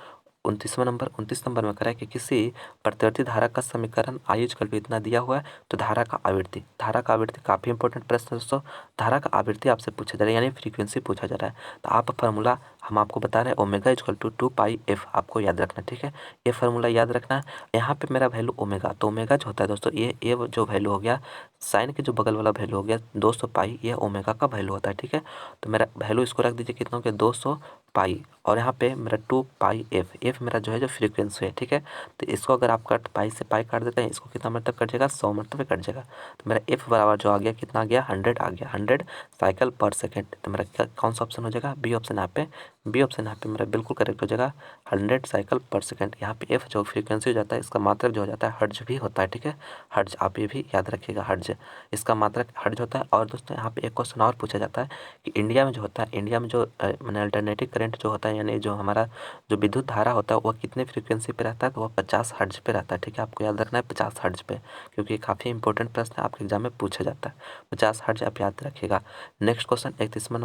29 नंबर में करा है कि किसी प्रतिवर्ती धारा का समीकरण I इतना दिया हुआ है, तो धारा का आवृत्ति काफ़ी इंपॉर्टेंट प्रश्न है दोस्तों। धारा का आवृत्ति आपसे पूछा जा रहा है यानी फ्रीक्वेंसी पूछा जा रहा है, तो आप फार्मूला हम आपको बता रहे हैं ओमेगा = 2πf आपको याद रखना। ठीक है, ये फार्मूला याद रखना है। यहाँ पे मेरा वैल्यू ओमेगा, तो ओमेगा जो होता है दोस्तों ये जो वैल्यू हो गया साइन के जो बगल वाला वैल्यू हो गया 200 पाई, ये ओमेगा का वैल्यू होता है। ठीक है, तो मेरा वैल्यू इसको रख दीजिए कितना हो गया 200 पाई, और यहाँ पे मेरा 2πf मेरा जो है जो फ्रीक्वेंसी है। ठीक है, तो इसको अगर आप पाई से पाई काट देते हैं, इसको कितना मरतब कट जाएगा 100 मरतबे कट जाएगा। तो मेरा f बराबर जो आ गया कितना आ गया 100 आ गया, 100 साइकिल पर सेकेंड। तो मेरा कौन सा ऑप्शन हो जाएगा, बी ऑप्शन यहाँ पे मेरा बिल्कुल करेक्ट हो जाएगा 100 साइकिल पर सेकेंड। यहाँ पे f जो फ्रीक्वेंसी हो जाता है इसका मात्रक जो हो जाता है हर्ज भी होता है। ठीक है, हर्ज आप ये भी याद रखिएगा, हर्ज इसका मात्रक हर्ज होता है। और दोस्तों यहाँ पे एक क्वेश्चन और पूछा जाता है कि इंडिया में जो होता है, इंडिया में जो मैंने अल्टरनेटिव करंट जो होता है यानी जो हमारा जो विद्युत धारा होता है वह कितने फ्रीक्वेंसी पे रहता है, तो वह 50 हर्ज पे रहता है। ठीक है, आपको याद रखना है 50 हर्ज पे, क्योंकि काफ़ी इंपॉर्टेंट प्रश्न है, आपके एग्जाम में पूछा जाता है। 50 हर्ज आप याद रखिएगा। नेक्स्ट क्वेश्चन 31वां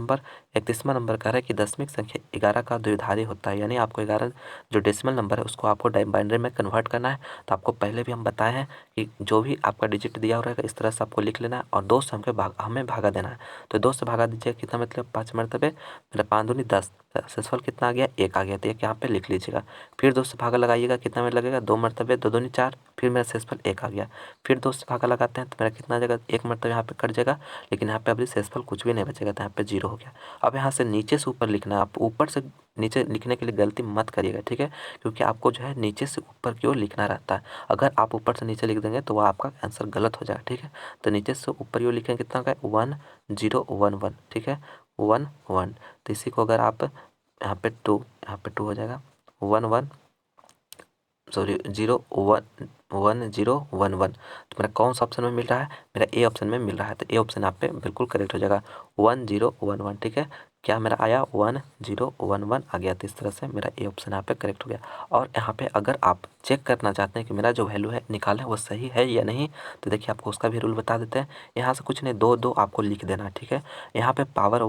नंबर कह रहा है कि दशमिक संख्या 11 का द्विधारी होता है। यानी आपको 11 जो डेसिमल नंबर है उसको आपको बाइनरी में कन्वर्ट करना है। तो आपको पहले भी हम बताए हैं कि जो भी आपका डिजिट दिया हुआ रहेगा इस तरह से आपको लिख लेना है और 2 से हमें भागा देना है। तो 2 से भागा दीजिए कितना मतलब 5 मरतबे, मेरा 5 दूनी 10, शेषफल कितना आ गया 1 आ गया, तो एक यहाँ पे लिख लीजिएगा। फिर 2 से भागा लगाइएगा कितना में लगेगा 2 मरतबे, 2 दूनी 4, फिर मेरा शेषफल 1 आ गया। फिर 2 से भागा लगाते हैं तो मेरा कितना आ जाएगा 1 मरतबे यहाँ पे कट जाएगा, लेकिन यहाँ पे अभी शेषफल कुछ भी नहीं बचेगा, तो यहाँ पे 0 हो गया। अब यहाँ से नीचे से ऊपर लिखना है, आप ऊपर से नीचे लिखने के लिए गलती मत करिएगा। ठीक है, क्योंकि आपको जो है नीचे से ऊपर की ओर लिखना रहता है। अगर आप ऊपर से नीचे लिख देंगे तो वह आपका आंसर गलत हो जाएगा। ठीक है, तो नीचे से ऊपर की ओर लिखेंगे कितना का 1011। ठीक है, 11, तो इसी को अगर आप यहाँ पे 2 हो जाएगा 11 सॉरी 1011। तो मेरा कौन सा ऑप्शन में मिल रहा है, मेरा ए ऑप्शन में मिल रहा है, तो ए ऑप्शन यहाँ पे बिल्कुल करेक्ट हो जाएगा 1011। ठीक है, क्या मेरा आया 1011 आ गया, तो इस तरह से मेरा ए ऑप्शन यहाँ पे करेक्ट हो गया। और यहाँ पे अगर आप चेक करना चाहते हैं कि मेरा जो वैल्यू है निकालें वो सही है या नहीं, तो देखिए आपको उसका भी रूल बता देते हैं। यहाँ से कुछ नहीं, 2 आपको लिख देना है। ठीक है, यहाँ पे पावर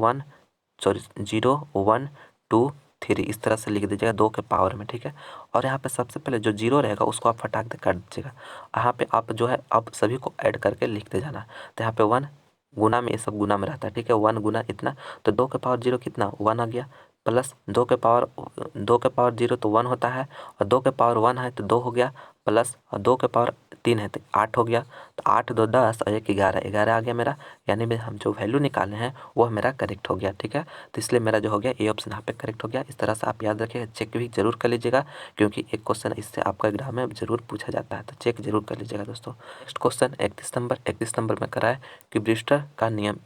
0 1 2 3 इस तरह से लिख दीजिएगा 2 के पावर में। ठीक है, और यहाँ पे सबसे पहले जो 0 रहेगा उसको आप फटाक दे काट दीजिएगा। यहाँ पे आप जो है अब सभी को ऐड करके लिखते जाना है। तो यहाँ पे 1 गुना में, ये सब गुना में रहता है। ठीक है, 1 गुना इतना, तो 2 के पावर 0 कितना 1 आ गया, प्लस 2 के पावर 0 तो 1 होता है, और 2 के पावर 1 है तो 2 हो गया, प्लस और 2 के पावर 3 है तो 8 हो गया। तो 8 2 10 और 1 11 आ गया मेरा, यानी में हम जो वैल्यू निकाले हैं वह मेरा करेक्ट हो गया। ठीक है, तो इसलिए मेरा जो हो गया ए ऑप्शन यहाँ पे करेक्ट हो गया। इस तरह से आप याद रखिएगा, चेक भी जरूर कर लीजिएगा, क्योंकि एक क्वेश्चन इससे आपका एग्जाम में जरूर पूछा जाता है, तो चेक जरूर कर लीजिएगा दोस्तों। नेक्स्ट क्वेश्चन 31 नंबर में करा है कि ब्रिस्टर का नियम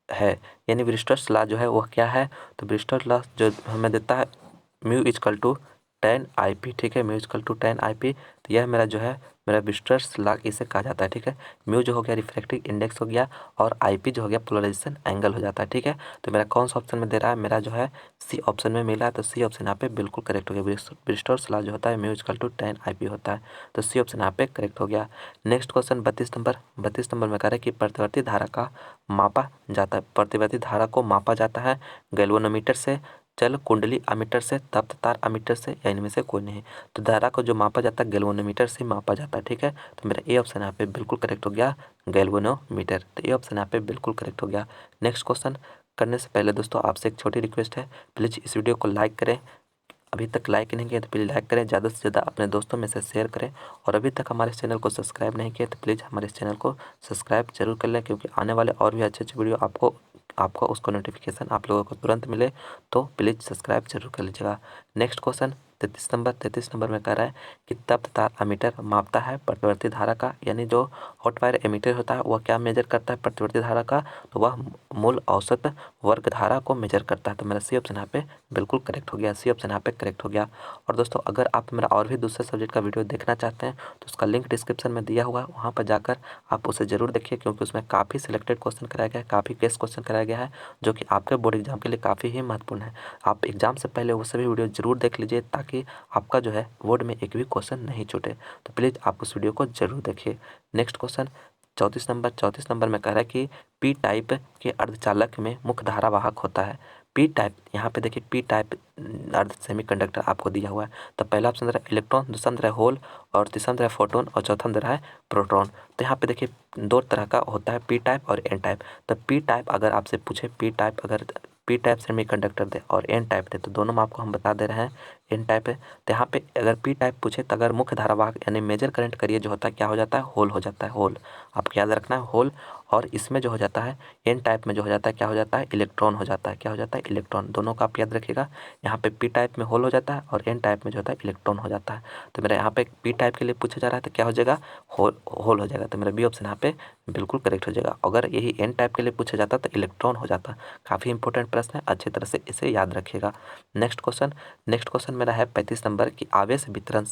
है, यानी ब्रिस्टर्स लॉ जो है वह क्या है, तो ब्रिस्टर लॉ जो हमें देता है μ = 10 IP। ठीक है, μ = 10 IP, तो यह मेरा जो है मेरा ब्रिस्टर्स लॉ इसे कहा जाता है। ठीक है, म्यू जो हो गया रिफ्रैक्टिव इंडेक्स हो गया, और IP जो हो गया पोलराइजेशन एंगल हो जाता है। ठीक है, तो मेरा कौन सा ऑप्शन में दे रहा है, मेरा जो है सी ऑप्शन में मिला है, तो सी ऑप्शन यहाँ पे बिल्कुल करेक्ट हो गया। ब्रिस्टर्स लॉ जो होता है μ = 10 IP होता है, तो सी ऑप्शन यहाँ पे करेक्ट हो गया। नेक्स्ट क्वेश्चन 32 नंबर में कह रहा है कि प्रतिवर्ती धारा का मापा जाता है, प्रतिवर्ती धारा को मापा जाता है गैल्वेनोमीटर से, चल कुंडली अमीटर से, तप्त तार अमीटर से, या इनमें से कोई नहीं। तो धारा को जो मापा जाता है गैल्वेनोमीटर से मापा जाता है। ठीक है, तो मेरा ए ऑप्शन यहाँ पे बिल्कुल करेक्ट हो गया गैल्वेनोमीटर, तो ए ऑप्शन यहाँ पे बिल्कुल करेक्ट हो गया। नेक्स्ट क्वेश्चन करने से पहले दोस्तों आपसे एक छोटी रिक्वेस्ट है, प्लीज़ इस वीडियो को लाइक करें अभी तक लाइक नहीं किया तो प्लीज़ लाइक करें, ज़्यादा से ज़्यादा अपने दोस्तों में से शेयर करें। और अभी तक हमारे चैनल को सब्सक्राइब नहीं किया तो प्लीज़ हमारे चैनल को सब्सक्राइब जरूर कर लें, क्योंकि आने वाले और भी अच्छे अच्छे वीडियो आपको उसको नोटिफिकेशन आप लोगों को तुरंत मिले, तो प्लीज़ सब्सक्राइब जरूर कर लीजिएगा। नेक्स्ट क्वेश्चन 33 नंबर में कह रहा है कि तप्त तार एमीटर मापता है प्रतिवर्ती धारा का, यानी जो हॉट वायर एमीटर होता है वह क्या मेजर करता है प्रतिवर्ती धारा का, तो वह मूल औसत वर्ग धारा को मेजर करता है। तो मेरा सी ऑप्शन यहाँ पे बिल्कुल करेक्ट हो गया, सी ऑप्शन यहाँ पे करेक्ट हो गया। और दोस्तों अगर आप मेरा और भी दूसरे सब्जेक्ट का वीडियो देखना चाहते हैं तो उसका लिंक डिस्क्रिप्शन में दिया हुआ है, वहाँ पर जाकर आप उसे ज़रूर देखिए, क्योंकि उसमें काफ़ी सिलेक्टेड क्वेश्चन कराया गया है, काफ़ी केस क्वेश्चन कराया गया है, जो कि आपके बोर्ड एग्जाम के लिए काफ़ी ही महत्वपूर्ण है। आप एग्जाम से पहले वो सभी वीडियो जरूर देख लीजिए, ताकि आपका जो है बोर्ड में एक भी क्वेश्चन नहीं छूटे। तो प्लीज़ आप उस वीडियो को जरूर देखिए। नेक्स्ट क्वेश्चन 34 नंबर में कह रहा है कि पी टाइप के अर्धचालक में मुख्य धारा वाहक होता है। पी टाइप, यहाँ पे देखिए पी टाइप अर्ध सेमीकंडक्टर आपको दिया हुआ है। तो पहला ऑप्शन रहा इलेक्ट्रॉन, दूसरा रहा होल, और तीसरा रहा फोटोन, और चौथा रहा है प्रोटॉन। तो यहाँ पे देखिए दो तरह का होता है, पी टाइप और एन टाइप। तो पी टाइप अगर आपसे पूछे, पी टाइप सेमीकंडक्टर दे और एन टाइप दे, तो दोनों में आपको हम बता दे रहे हैं एन टाइप है। तो यहाँ पे अगर पी टाइप पूछे तो अगर मुख्य धारा वाहक यानी मेजर करंट करिए जो होता है क्या हो जाता है, होल हो जाता है, होल। आपको याद रखना है होल। और इसमें जो हो जाता है एन टाइप में जो हो जाता है क्या हो जाता है, इलेक्ट्रॉन हो जाता है। क्या हो जाता है, इलेक्ट्रॉन। दोनों का आप याद रखिएगा। यहाँ पे पी टाइप में होल हो जाता है और एन टाइप में जो होता है इलेक्ट्रॉन हो जाता है। तो मेरा यहाँ पे पी टाइप के लिए पूछा जा रहा है तो क्या हो जाएगा, होल हो जाएगा। तो मेरा बी ऑप्शन यहाँ पे बिल्कुल करेक्ट हो जाएगा। अगर यही एन टाइप के लिए पूछा जाता तो इलेक्ट्रॉन हो जाता। काफ़ी इंपॉर्टेंट प्रश्न है, अच्छी तरह से इसे याद रखिएगा। नेक्स्ट क्वेश्चन मेरा है 35 नंबर की आवेश वितरण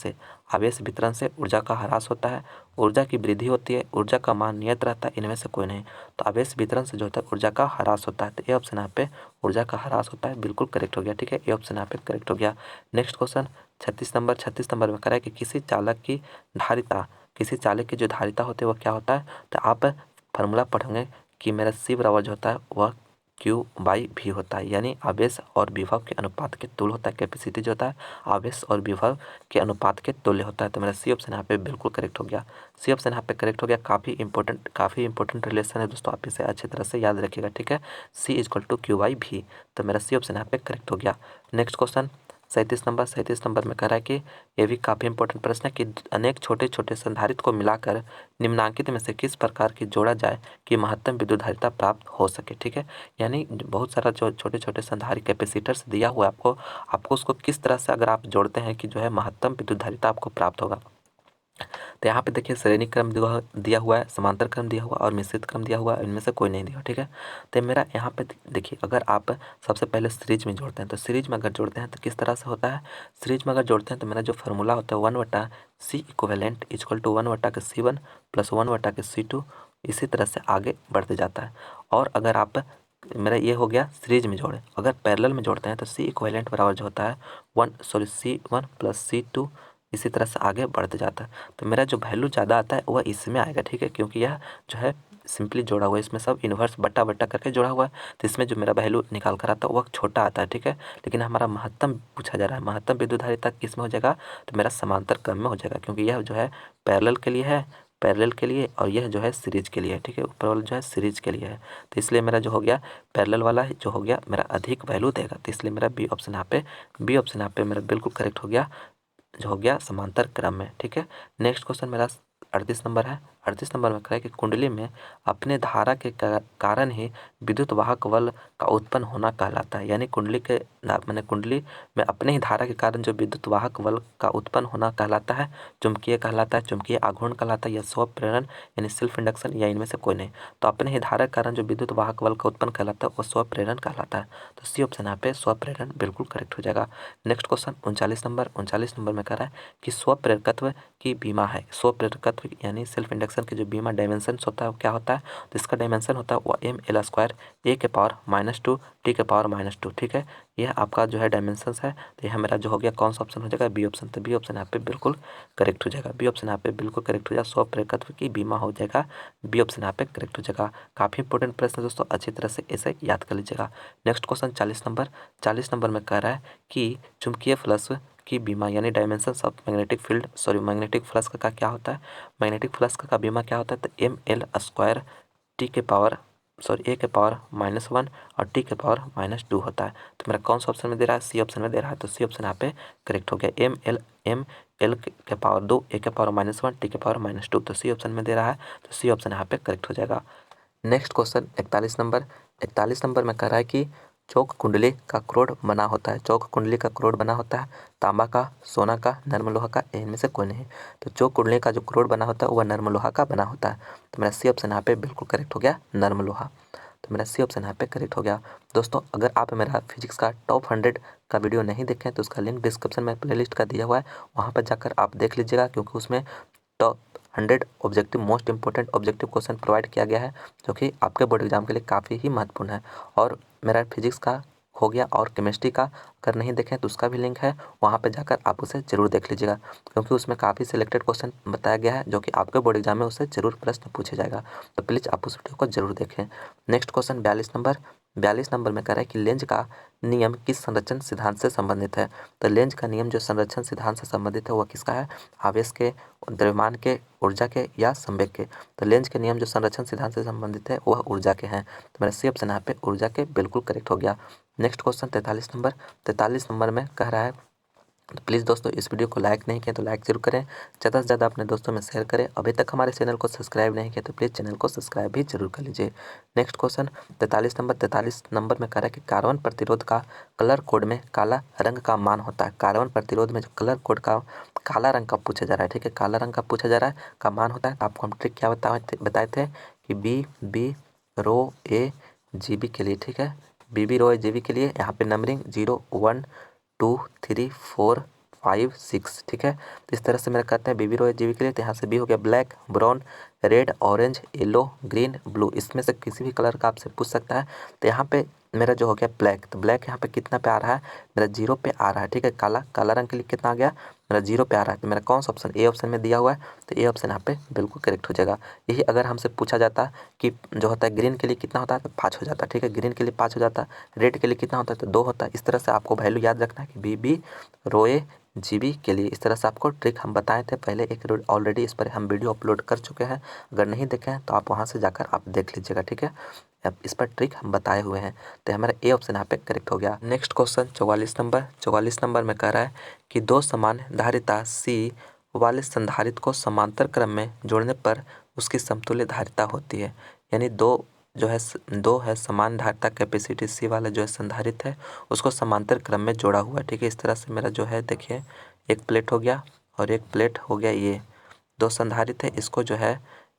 से ऊर्जा का ह्रास होता है, ऊर्जा की वृद्धि होती है, ऊर्जा का मान नियत रहता है, इनमें से कोई नहीं। तो आवेश वितरण से जो होता है ऊर्जा का ह्रास होता है। तो ये ऑप्शन यहाँ पे ऊर्जा का ह्रास होता है, बिल्कुल करेक्ट हो गया। ठीक है, ये ऑप्शन यहाँ पे करेक्ट हो गया। नेक्स्ट क्वेश्चन 36 नंबर में कह रहा है कि किसी चालक की जो धारिता होती है वो क्या होता है। तो आप फार्मूला पढ़ेंगे कि मेरा सी बराबर जो होता है वह क्यू बाई भी होता है, यानी आवेश और विभव के अनुपात के तुल्य होता है। कैपेसिटी जो होता है आवेश और विभव के अनुपात के तुल्य होता है। तो मेरा सी ऑप्शन यहाँ पे बिल्कुल करेक्ट हो गया, सी ऑप्शन यहाँ पे करेक्ट हो गया। काफ़ी इंपॉर्टेंट रिलेशन है दोस्तों, आप इसे अच्छी तरह से याद रखिएगा। ठीक है, सी इजक्वल टू क्यू बाई भी। तो मेरा सी ऑप्शन यहाँ पे करेक्ट हो गया। नेक्स्ट क्वेश्चन 37 नंबर में कह रहा है कि ये भी काफ़ी इंपॉर्टेंट प्रश्न है कि अनेक छोटे छोटे संधारित्र को मिलाकर निम्नांकित में से किस प्रकार की जोड़ा जाए कि महत्तम विद्युत धारिता प्राप्त हो सके। ठीक है, यानी बहुत सारा जो छोटे छोटे संधारित्र कैपेसिटर्स दिया हुआ है आपको उसको किस तरह से अगर आप जोड़ते हैं कि जो है महत्तम विद्युत धारिता आपको प्राप्त होगा। तो यहाँ पे देखिए श्रेणी क्रम दिया हुआ है, समांतर क्रम दिया हुआ है और मिश्रित क्रम दिया हुआ है, इनमें से कोई नहीं दिया। ठीक है, तो मेरा यहाँ पे देखिए अगर आप सबसे पहले सीरीज में जोड़ते हैं तो सीरीज में अगर जोड़ते हैं तो किस तरह से होता है, सीरीज में अगर जोड़ते हैं तो मेरा जो फार्मूला होता है 1/C equivalent equal to 1/C1 plus 1/C2, इसी तरह से आगे बढ़ते जाता है। और अगर आप मेरा ये हो गया सीरीज में जोड़े, अगर पैरेलल में जोड़ते हैं तो सी इक्विवेलेंट बराबर जो होता है C1 प्लस C2, इसी तरह से आगे बढ़ते जाता है। तो मेरा जो वैल्यू ज़्यादा आता है वह इसमें आएगा। ठीक है, क्योंकि यह जो है सिंपली जोड़ा हुआ है, इसमें सब इन्वर्स बट्टा बट्टा करके जोड़ा हुआ है, तो इसमें जो मेरा वैल्यू निकाल कर आता है वह छोटा आता है। ठीक है, लेकिन हमारा महत्तम पूछा जा रहा है, महत्तम विद्युत धारिता किस में हो जाएगा, तो मेरा समांतर क्रम में हो जाएगा, क्योंकि यह जो है पैरेलल के लिए और यह जो है सीरीज के लिए है। ठीक है, ऊपर वाला जो है सीरीज के लिए है, तो इसलिए मेरा जो हो गया पैरेलल वाला जो हो गया मेरा अधिक वैल्यू देगा। तो इसलिए मेरा बी ऑप्शन यहाँ पे मेरा बिल्कुल करेक्ट हो गया, जो हो गया समांतर क्रम में। ठीक है, नेक्स्ट क्वेश्चन मेरा 38 नंबर है। 38 नंबर में कह रहा है कि कुंडली में अपने धारा के कारण ही विद्युत वाहक बल का उत्पन्न होना कहलाता है, यानी कुंडली में अपने ही धारा के कारण जो विद्युत वाहक बल का उत्पन्न होना कहलाता है, चुंबकीय कहलाता है, चुंबकीय आघूर्ण कहलाता है, या स्व प्रेरण यानी सेल्फ इंडक्शन, या इनमें से कोई नहीं। तो अपने ही धारा के कारण जो विद्युत वाहक बल का उत्पन्न कहलाता है वो स्व प्रेरण कहलाता है। तो सी ऑप्शन यहाँ पे स्व प्रेरण बिल्कुल करेक्ट हो जाएगा। नेक्स्ट क्वेश्चन 39 नंबर में कह रहा है कि स्व प्रेरकत्व की बीमा है। स्व प्रेरकत्व यानी सेल्फ इंडक्शन की जो बीमा डायमेंशन होता है वो क्या होता है, तो इसका डायमेंशन होता है वो ml² A⁻², T⁻²। ठीक है, यह आपका जो है डायमेंशन है। तो यह मेरा जो हो गया कौन सा ऑप्शन हो जाएगा, बी ऑप्शन। तो बी ऑप्शन यहाँ पे बिल्कुल करेक्ट हो जाएगा, बी ऑप्शन यहाँ पे बिल्कुल करेक्ट हो जाएगा, स्व प्रेरकत्व की बीमा हो जाएगा, बी ऑप्शन यहाँ पे करेक्ट हो जाएगा। काफ़ी इंपॉर्टेंट प्रश्न है दोस्तों, अच्छी तरह से इसे याद कर लीजिएगा। नेक्स्ट क्वेश्चन 40 नंबर में कह रहा है कि चुंबकीय फ्लक्स की बीमा यानी डायमेंशंस ऑफ मैग्नेटिक फ्लक्स का क्या होता है, मैग्नेटिक फ्लक्स का बीमा क्या होता है, तो ml² T⁻² सॉरी ए के पावर -1 और टी के पावर -2 होता है। तो मेरा कौन सा ऑप्शन में दे रहा है? सी ऑप्शन में दे रहा है। तो सी ऑप्शन यहाँ पे करेक्ट हो गया। एम एल के पावर 2, ए के पावर -1, टी के पावर -2, तो सी ऑप्शन में दे रहा है। तो सी ऑप्शन यहाँ पे करेक्ट हो जाएगा। नेक्स्ट क्वेश्चन 41 नंबर में कह रहा है कि चौक कुंडली का क्रोड बना होता है। चौक कुंडली का क्रोड बना होता है तांबा का, सोना का, नर्म लोहा का, इनमें से कोई नहीं। तो चौक कुंडली का जो क्रोड बना होता है वह नर्म लोहा का बना होता है। तो मेरा सी ऑप्शन यहाँ पे बिल्कुल करेक्ट हो गया, नर्म लोहा। तो मेरा सी ऑप्शन यहाँ पे करेक्ट हो गया। दोस्तों अगर आप मेरा फिजिक्स का टॉप 100 का वीडियो नहीं देखें तो उसका लिंक डिस्क्रिप्शन में प्लेलिस्ट का दिया हुआ है, वहाँ पर जाकर आप देख लीजिएगा, क्योंकि उसमें top 100 objective most important objective question provide किया गया है, जो कि आपके बोर्ड एग्जाम के लिए काफ़ी ही महत्वपूर्ण है। और मेरा फिजिक्स का हो गया और केमिस्ट्री का अगर नहीं देखें तो उसका भी लिंक है, वहाँ पे जाकर आप उसे ज़रूर देख लीजिएगा, क्योंकि उसमें काफ़ी सिलेक्टेड क्वेश्चन बताया गया है जो कि आपके बोर्ड एग्जाम में उससे ज़रूर प्रश्न पूछे जाएगा। तो प्लीज़ आप उस वीडियो को ज़रूर देखें। नेक्स्ट क्वेश्चन 42 नंबर में कह रहा है कि लेंज का नियम किस संरक्षण सिद्धांत से संबंधित है। तो लेंज का नियम जो संरक्षण सिद्धांत से संबंधित है वह किसका है? आवेश के, द्रव्यमान के, ऊर्जा के या संवेग के। तो लेंज के नियम जो संरक्षण सिद्धांत से संबंधित है वह ऊर्जा के हैं। तो मेरा सी ऑप्शन यहाँ पे ऊर्जा के बिल्कुल करेक्ट हो गया। नेक्स्ट क्वेश्चन 43 नंबर में कह रहा है, तो प्लीज़ दोस्तों इस वीडियो को लाइक नहीं किया तो लाइक जरूर करें, ज़्यादा से ज़्यादा अपने दोस्तों में शेयर करें। अभी तक हमारे चैनल को सब्सक्राइब नहीं किया तो प्लीज़ चैनल को सब्सक्राइब भी जरूर कर लीजिए। नेक्स्ट क्वेश्चन 43 नंबर में कह रहा है कि कार्बन प्रतिरोध का कलर कोड में काला रंग का मान होता है। कार्बन प्रतिरोध में जो कलर कोड का काला रंग का पूछा जा रहा है, ठीक है, काला रंग का पूछा जा रहा है का मान होता है। आपको हम ट्रिक क्या बताए थे कि बी रो ए जी बी के लिए, ठीक है, बी रो ए जी बी के लिए यहाँ पे नंबरिंग 0 1 2 3 4 5 6, ठीक है। तो इस तरह से मेरा कहते हैं बीबी रॉय जीवी के लिए। तो यहाँ से बी हो गया black, brown, red, orange, yellow, green, blue, इसमें से किसी भी कलर का आपसे पूछ सकता है। तो यहाँ पे मेरा जो हो गया ब्लैक, तो ब्लैक यहाँ पे कितना पे आ रहा है? मेरा 0 पे आ रहा है, ठीक है। काला काला रंग के लिए कितना आ गया? मेरा 0 पे आ रहा है। तो मेरा कौन सा ऑप्शन? ए ऑप्शन में दिया हुआ है, तो ए ऑप्शन यहाँ पे बिल्कुल करेक्ट हो जाएगा। यही अगर हमसे पूछा जाता कि जो होता है ग्रीन के लिए कितना होता है, तो 5 हो जाता है, ठीक है, ग्रीन के लिए 5 हो जाता है। रेड के लिए कितना होता है? तो 2 होता है। इस तरह से आपको वैल्यू याद रखना है कि बी रोए जीबी के लिए। इस तरह से आपको ट्रिक हम बताए थे पहले, एक ऑलरेडी इस पर हम वीडियो अपलोड कर चुके हैं, अगर नहीं देखे हैं तो आप वहां से जाकर आप देख लीजिएगा, ठीक है। अब इस पर ट्रिक हम बताए हुए हैं। तो हमारा ए ऑप्शन यहाँ पे करेक्ट हो गया। नेक्स्ट क्वेश्चन 44 नंबर में कह रहा है कि दो समान धारिता सी वाले संधारित्र को समांतर क्रम में जोड़ने पर उसकी समतुल्य धारिता होती है। यानी दो है समान धारिता कैपेसिटी सी वाला जो है संधारित्र है, उसको समांतर क्रम में जोड़ा हुआ है, ठीक है। इस तरह से मेरा जो है देखिए, एक प्लेट हो गया और एक प्लेट हो गया, ये दो संधारित्र है,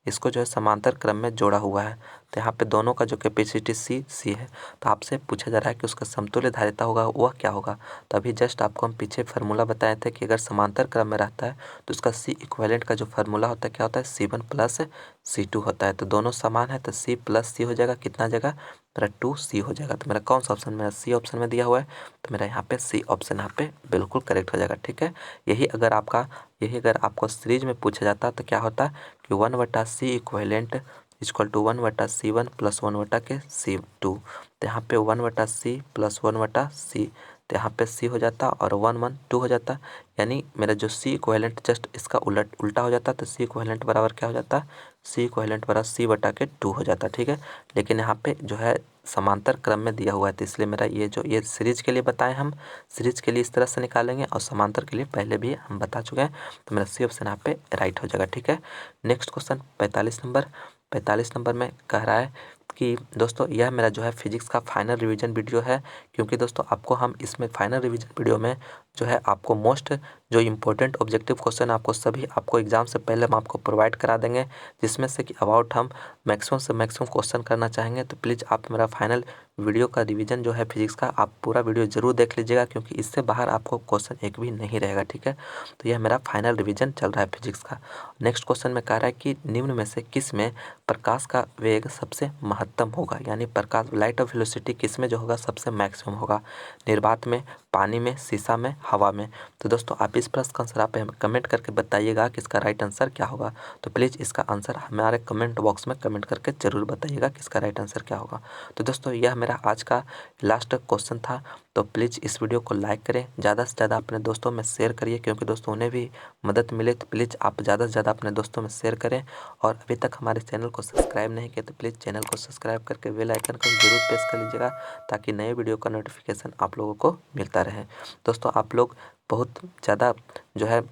इसको जो है समांतर क्रम में जोड़ा हुआ है। तो यहाँ पे दोनों का जो कैपेसिटी सी है, तो आपसे पूछा जा रहा है कि उसका समतुल्य धारिता होगा वह क्या होगा। तो अभी जस्ट आपको हम पीछे फार्मूला बताए थे कि अगर समांतर क्रम में रहता है तो उसका सी इक्विवेलेंट का जो फार्मूला होता है क्या होता है? C1 प्लस C2 होता है। तो दोनों समान है तो C प्लस C हो जाएगा, कितना जगह? मेरा 2C हो जाएगा। तो मेरा कौन सा ऑप्शन? मेरा सी ऑप्शन में दिया हुआ है, तो मेरा यहाँ पे सी ऑप्शन यहाँ पे बिल्कुल करेक्ट हो जाएगा, ठीक है। यही अगर आपको सीरीज में पूछा जाता तो क्या होता कि 1/C equivalent equal to 1/C1 plus 1/के C2। तो यहाँ पे 1/C प्लस 1/C, तो यहाँ पे C हो जाता और 1 1 2 हो जाता। यानी मेरा जो C इक्विवेलेंट जस्ट इसका उल्टा हो जाता, तो C इक्विवेलेंट बराबर क्या हो जाता? C इक्विवेलेंट बराबर C/2 हो जाता, ठीक है। लेकिन यहाँ पे जो है समांतर क्रम में दिया हुआ है, तो इसलिए मेरा ये सीरीज के लिए बताएं, हम सीरीज के लिए इस तरह से निकालेंगे और समांतर के लिए पहले भी हम बता चुके हैं। तो मेरा सी ऑप्शन यहाँ पे राइट हो जाएगा, ठीक है। नेक्स्ट क्वेश्चन 45 नंबर में कह रहा है कि दोस्तों यह मेरा जो है फिजिक्स का फाइनल रिवीजन वीडियो है, क्योंकि दोस्तों आपको हम इसमें फाइनल रिवीजन वीडियो में जो है आपको मोस्ट जो इम्पोर्टेंट ऑब्जेक्टिव क्वेश्चन आपको सभी आपको एग्जाम से पहले हम आपको प्रोवाइड करा देंगे, जिसमें से कि अबाउट हम मैक्सिमम से मैक्सिमम क्वेश्चन करना चाहेंगे। तो प्लीज़ आप मेरा फाइनल वीडियो का रिवीजन जो है फिजिक्स का आप पूरा वीडियो ज़रूर देख लीजिएगा, क्योंकि इससे बाहर आपको क्वेश्चन एक भी नहीं रहेगा, ठीक है। तो यह मेरा फाइनल रिवीजन चल रहा है फिजिक्स का। नेक्स्ट क्वेश्चन में कह रहा है कि निम्न में से किस में प्रकाश का वेग सबसे महत्तम होगा, यानी प्रकाश लाइट ऑफ वेलोसिटी किस में जो होगा सबसे मैक्सिमम होगा? निर्वात में, पानी में, शीशा में, हवा में। तो दोस्तों आप इस प्रश्न का आंसर आप हमें कमेंट करके बताइएगा कि इसका राइट आंसर क्या होगा। तो प्लीज़ इसका आंसर हमारे कमेंट बॉक्स में कमेंट करके ज़रूर बताइएगा कि इसका राइट आंसर क्या होगा। तो दोस्तों यह मेरा आज का लास्ट क्वेश्चन था। तो प्लीज़ इस वीडियो को लाइक करें, ज़्यादा से ज़्यादा अपने दोस्तों में शेयर करिए, क्योंकि दोस्तों उन्हें भी मदद मिले। तो प्लीज़ आप ज़्यादा से ज़्यादा अपने दोस्तों में शेयर करें, और अभी तक हमारे चैनल को सब्सक्राइब नहीं किया तो प्लीज़ चैनल को सब्सक्राइब करके बेल आइकन को जरूर प्रेस कर लीजिएगा, ताकि नए वीडियो का नोटिफिकेशन आप लोगों को मिलता रहे। दोस्तों आप लोग बहुत ज़्यादा जो है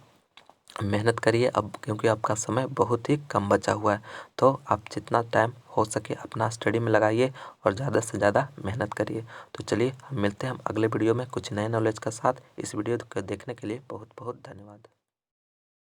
मेहनत करिए अब, क्योंकि आपका समय बहुत ही कम बचा हुआ है। तो आप जितना टाइम हो सके अपना स्टडी में लगाइए और ज़्यादा से ज़्यादा मेहनत करिए। तो चलिए हम मिलते हैं हम अगले वीडियो में कुछ नए नॉलेज के साथ। इस वीडियो को देखने के लिए बहुत बहुत धन्यवाद।